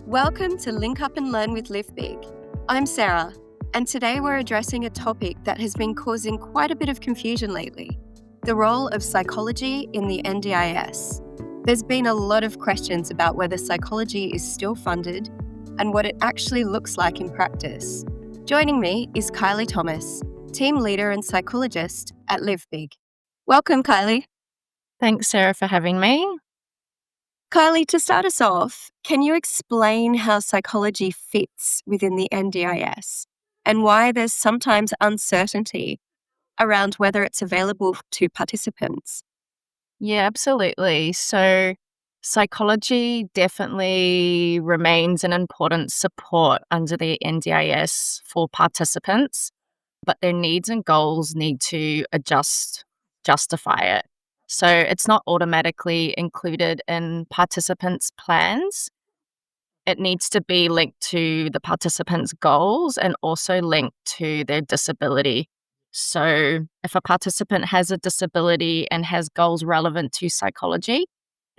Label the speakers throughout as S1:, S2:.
S1: Welcome to Link Up and Learn with LiveBig. I'm Sarah, and today we're addressing a topic that has been causing quite a bit of confusion lately: the role of psychology in the NDIS. There's been a lot of questions about whether psychology is still funded and what it actually looks like in practice. Joining me is Kylie Thomas, team leader and psychologist at LiveBig. Welcome, Kylie.
S2: Thanks, Sarah, for having me.
S1: Kylie, to start us off, can you explain how psychology fits within the NDIS and why there's sometimes uncertainty around whether it's available to participants?
S2: Yeah, absolutely. So psychology definitely remains an important support under the NDIS for participants, but their needs and goals need to justify it. So it's not automatically included in participants' plans. It needs to be linked to the participants' goals and also linked to their disability. So if a participant has a disability and has goals relevant to psychology,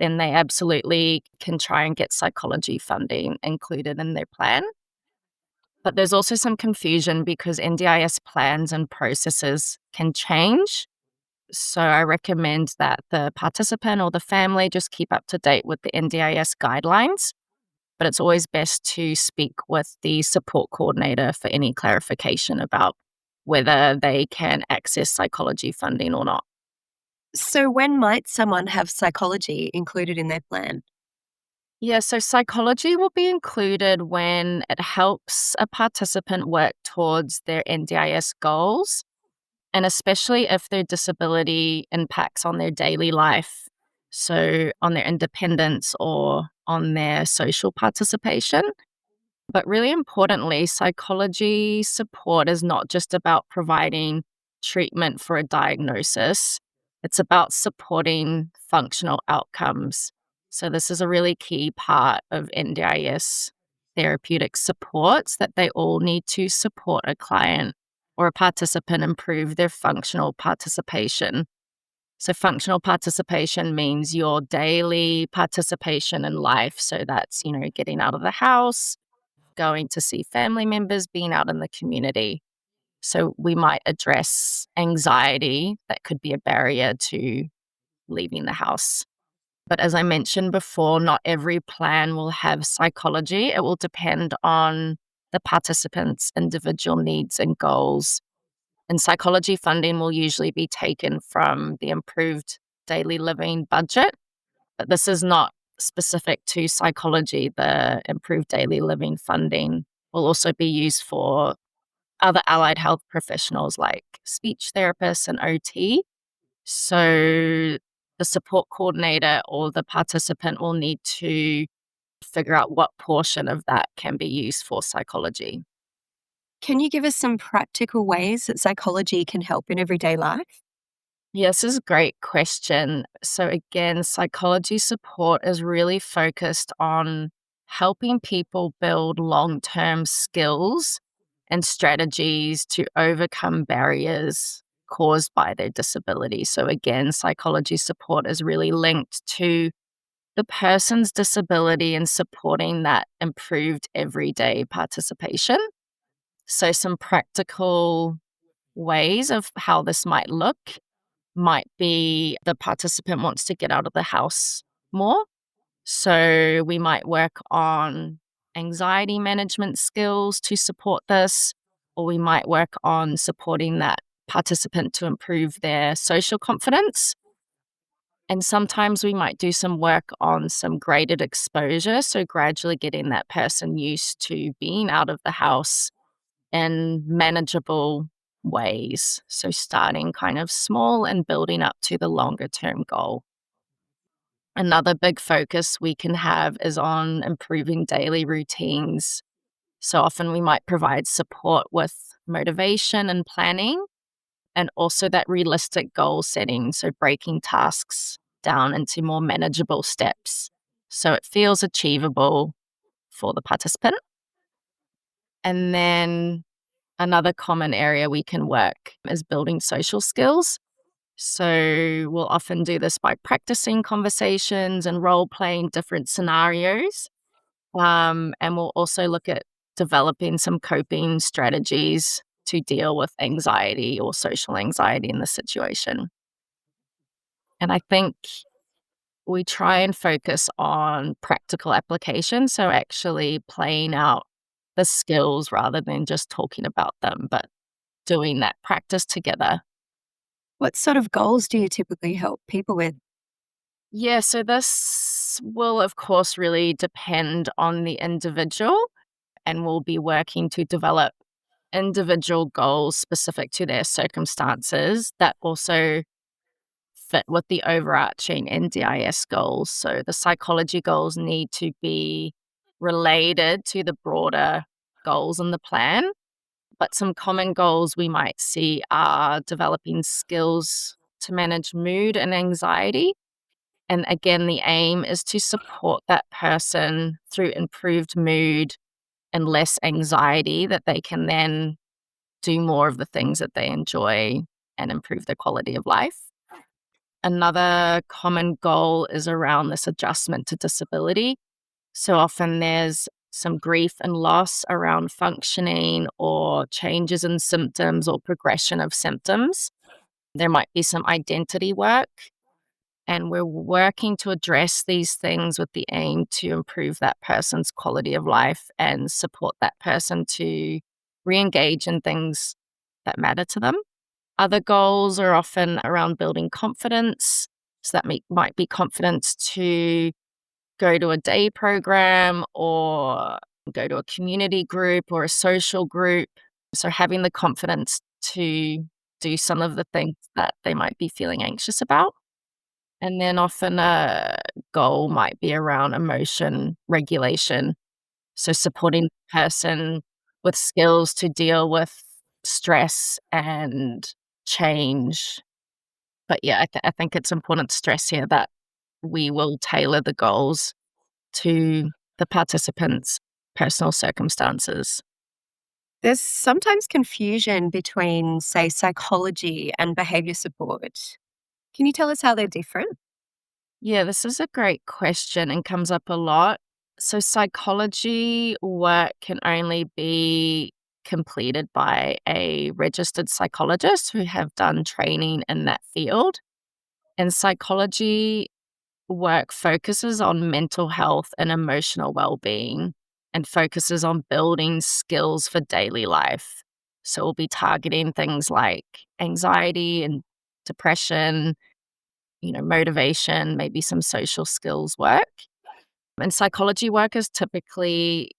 S2: then they absolutely can try and get psychology funding included in their plan. But there's also some confusion because NDIS plans and processes can change. So I recommend that the participant or the family just keep up to date with the NDIS guidelines, but it's always best to speak with the support coordinator for any clarification about whether they can access psychology funding or not.
S1: So when might someone have psychology included in their plan?
S2: Yeah, so psychology will be included when it helps a participant work towards their NDIS goals, and especially if their disability impacts on their daily life, so on their independence or on their social participation. But really importantly, psychology support is not just about providing treatment for a diagnosis, it's about supporting functional outcomes. So, this is a really key part of NDIS therapeutic supports that they all need to support a client or a participant improve their functional participation. So, functional participation means your daily participation in life. So, that's, getting out of the house, going to see family members, being out in the community. So we might address anxiety that could be a barrier to leaving the house. But as I mentioned before, not every plan will have psychology. It will depend on the participants' individual needs and goals. And psychology funding will usually be taken from the improved daily living budget, but this is not specific to psychology. The improved daily living funding will also be used for other allied health professionals like speech therapists and OT. So the support coordinator or the participant will need to figure out what portion of that can be used for psychology.
S1: Can you give us some practical ways that psychology can help in everyday life?
S2: Yes, this is a great question. So again, psychology support is really focused on helping people build long-term skills and strategies to overcome barriers caused by their disability. So again, psychology support is really linked to the person's disability and supporting that improved everyday participation. So some practical ways of how this might look might be the participant wants to get out of the house more. So we might work on anxiety management skills to support this, or we might work on supporting that participant to improve their social confidence. And sometimes we might do some work on some graded exposure. So gradually getting that person used to being out of the house in manageable ways. So starting kind of small and building up to the longer term goal. Another big focus we can have is on improving daily routines. So often we might provide support with motivation and planning, and also that realistic goal setting. So breaking tasks down into more manageable steps so it feels achievable for the participant. And then another common area we can work is building social skills. So we'll often do this by practicing conversations and role playing different scenarios. And we'll also look at developing some coping strategies to deal with anxiety or social anxiety in the situation. And I think we try and focus on practical application, so actually playing out the skills rather than just talking about them, but doing that practice together.
S1: What sort of goals do you typically help people with?
S2: Yeah, so this will, of course, really depend on the individual, and we'll be working to develop individual goals specific to their circumstances that also fit with the overarching NDIS goals. So the psychology goals need to be related to the broader goals in the plan. But some common goals we might see are developing skills to manage mood and anxiety. And again, the aim is to support that person through improved mood and less anxiety, that they can then do more of the things that they enjoy and improve their quality of life. Another common goal is around this adjustment to disability. So often there's some grief and loss around functioning or changes in symptoms or progression of symptoms. There might be some identity work, and we're working to address these things with the aim to improve that person's quality of life and support that person to re engage in things that matter to them. Other goals are often around building confidence. So that might be confidence to go to a day program or go to a community group or a social group. So having the confidence to do some of the things that they might be feeling anxious about. And then often a goal might be around emotion regulation. So supporting the person with skills to deal with stress and change. But yeah, I think it's important to stress here that we will tailor the goals to the participants' personal circumstances.
S1: There's sometimes confusion between, say, psychology and behavior support. Can you tell us how they're different?
S2: Yeah, this is a great question and comes up a lot. So, psychology work can only be completed by a registered psychologist who have done training in that field. And psychology work focuses on mental health and emotional well-being and focuses on building skills for daily life. So we'll be targeting things like anxiety and depression, motivation, maybe some social skills work. And psychology work is typically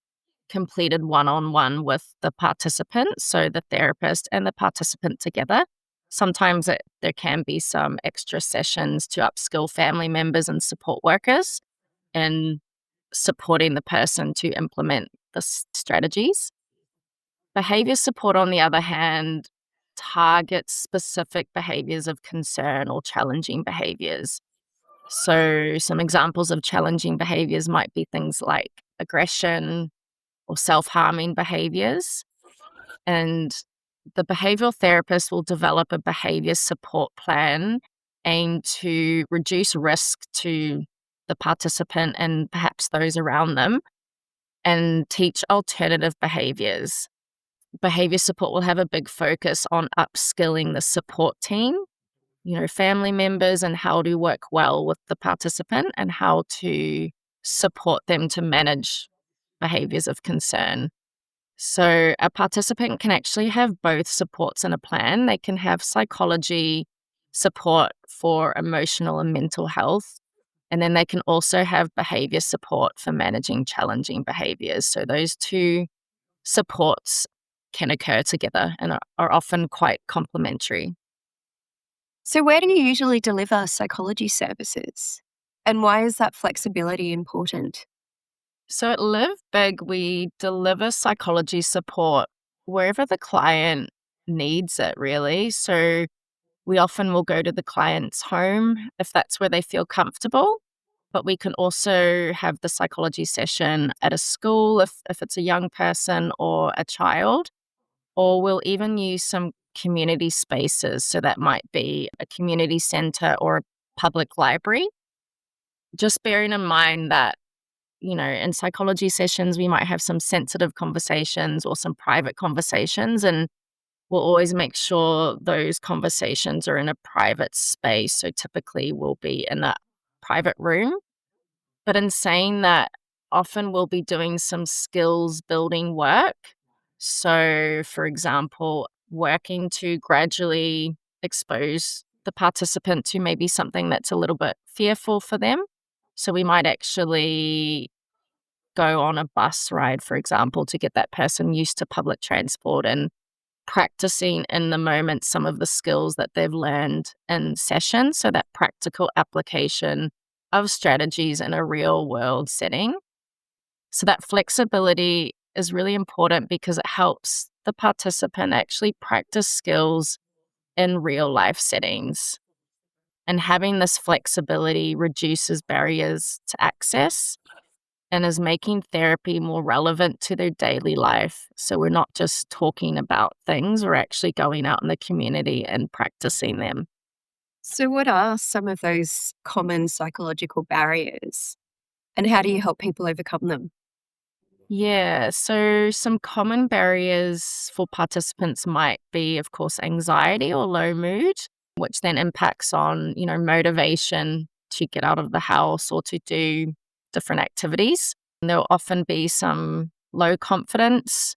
S2: completed one-on-one with the participant, so the therapist and the participant together. Sometimes there can be some extra sessions to upskill family members and support workers in supporting the person to implement the strategies. Behavior support, on the other hand, targets specific behaviors of concern or challenging behaviors. So, some examples of challenging behaviors might be things like aggression or self harming behaviors. And the behavioral therapist will develop a behavior support plan aimed to reduce risk to the participant and perhaps those around them and teach alternative behaviors. Behavior support will have a big focus on upskilling the support team, family members, and how to work well with the participant and how to support them to manage behaviors of concern. So a participant can actually have both supports in a plan. They can have psychology support for emotional and mental health. And then they can also have behavior support for managing challenging behaviors. So those two supports can occur together and are often quite complementary.
S1: So, where do you usually deliver psychology services? And why is that flexibility important?
S2: So at LiveBig, we deliver psychology support wherever the client needs it, really. So we often will go to the client's home if that's where they feel comfortable. But we can also have the psychology session at a school if it's a young person or a child. Or we'll even use some community spaces. So that might be a community center or a public library. Just bearing in mind that in psychology sessions, we might have some sensitive conversations or some private conversations, and we'll always make sure those conversations are in a private space. So typically we'll be in a private room. But in saying that, often we'll be doing some skills building work. So, for example, working to gradually expose the participant to maybe something that's a little bit fearful for them. So, we might actually go on a bus ride, for example, to get that person used to public transport and practicing in the moment some of the skills that they've learned in session. So, that practical application of strategies in a real world setting. So, that flexibility is really important because it helps the participant actually practice skills in real life settings. And having this flexibility reduces barriers to access and is making therapy more relevant to their daily life. So, we're not just talking about things, we're actually going out in the community and practicing them.
S1: So, what are some of those common psychological barriers, and how do you help people overcome them?
S2: Yeah, so some common barriers for participants might be, of course, anxiety or low mood, which then impacts on, motivation to get out of the house or to do different activities. And there'll often be some low confidence,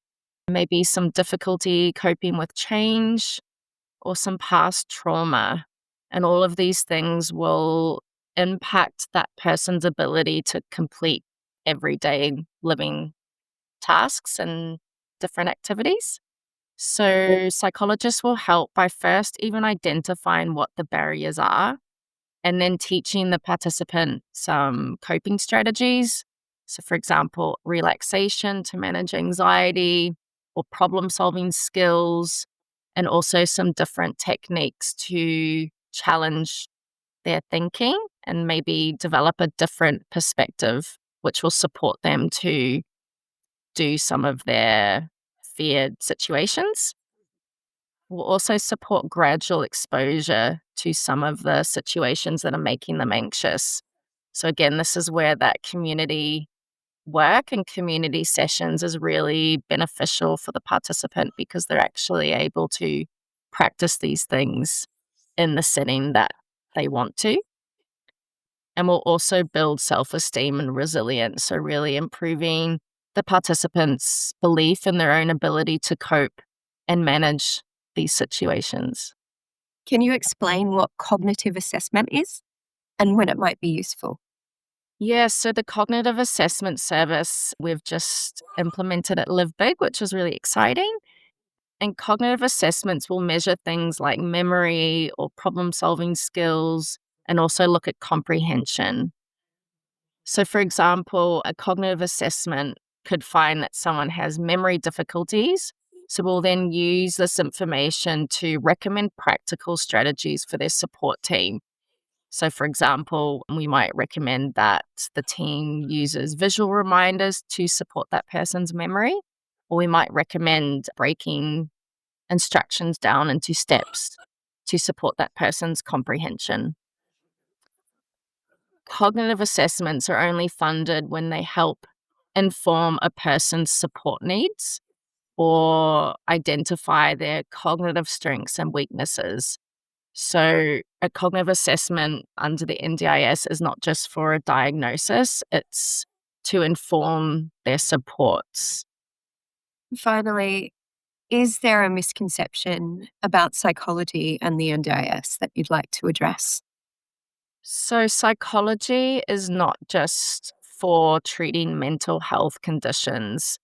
S2: maybe some difficulty coping with change or some past trauma. And all of these things will impact that person's ability to complete everyday living tasks and different activities. So, psychologists will help by first even identifying what the barriers are and then teaching the participant some coping strategies. So, for example, relaxation to manage anxiety or problem solving skills, and also some different techniques to challenge their thinking and maybe develop a different perspective, which will support them to do some of their feared situations. Will also support gradual exposure to some of the situations that are making them anxious. So, again, this is where that community work and community sessions is really beneficial for the participant because they're actually able to practice these things in the setting that they want to. And will also build self-esteem and resilience. So, really improving the participants' belief in their own ability to cope and manage these situations.
S1: Can you explain what cognitive assessment is and when it might be useful?
S2: Yeah, so the cognitive assessment service we've just implemented at LiveBig, which is really exciting. And cognitive assessments will measure things like memory or problem solving skills and also look at comprehension. So, for example, a cognitive assessment could find that someone has memory difficulties. So, we'll then use this information to recommend practical strategies for their support team. So, for example, we might recommend that the team uses visual reminders to support that person's memory, or we might recommend breaking instructions down into steps to support that person's comprehension. Cognitive assessments are only funded when they help inform a person's support needs or identify their cognitive strengths and weaknesses. So, a cognitive assessment under the NDIS is not just for a diagnosis, it's to inform their supports.
S1: Finally, is there a misconception about psychology and the NDIS that you'd like to address?
S2: So, psychology is not just for treating mental health conditions.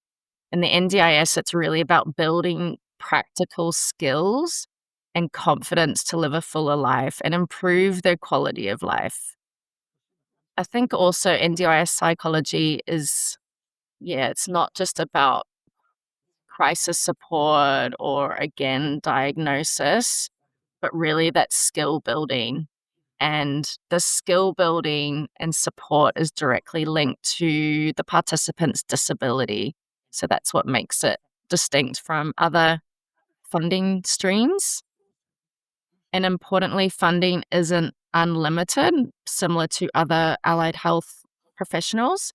S2: In the NDIS, it's really about building practical skills and confidence to live a fuller life and improve their quality of life. I think also NDIS psychology is, yeah, it's not just about crisis support or, again, diagnosis, but really that skill building. And the skill building and support is directly linked to the participant's disability. So that's what makes it distinct from other funding streams. And importantly, funding isn't unlimited, similar to other allied health professionals.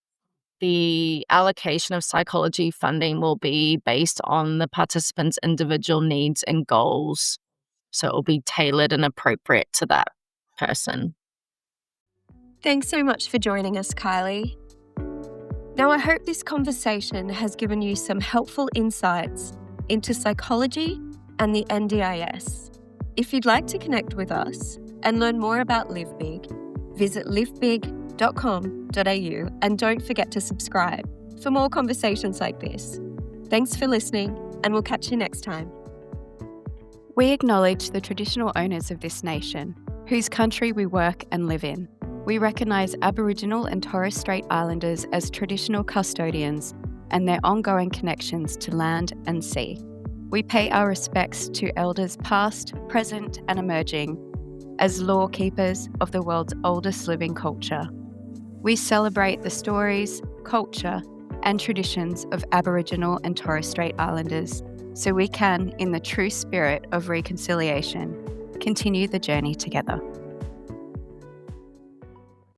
S2: the allocation of psychology funding will be based on the participants' individual needs and goals. So it will be tailored and appropriate to that person.
S1: Thanks so much for joining us, Kylie. Now, I hope this conversation has given you some helpful insights into psychology and the NDIS. If you'd like to connect with us and learn more about LiveBig, visit livebig.com.au and don't forget to subscribe for more conversations like this. Thanks for listening, and we'll catch you next time.
S3: We acknowledge the traditional owners of this nation, whose country we work and live in. We recognise Aboriginal and Torres Strait Islanders as traditional custodians and their ongoing connections to land and sea. We pay our respects to elders past, present and emerging as law keepers of the world's oldest living culture. We celebrate the stories, culture and traditions of Aboriginal and Torres Strait Islanders so we can, in the true spirit of reconciliation, continue the journey together.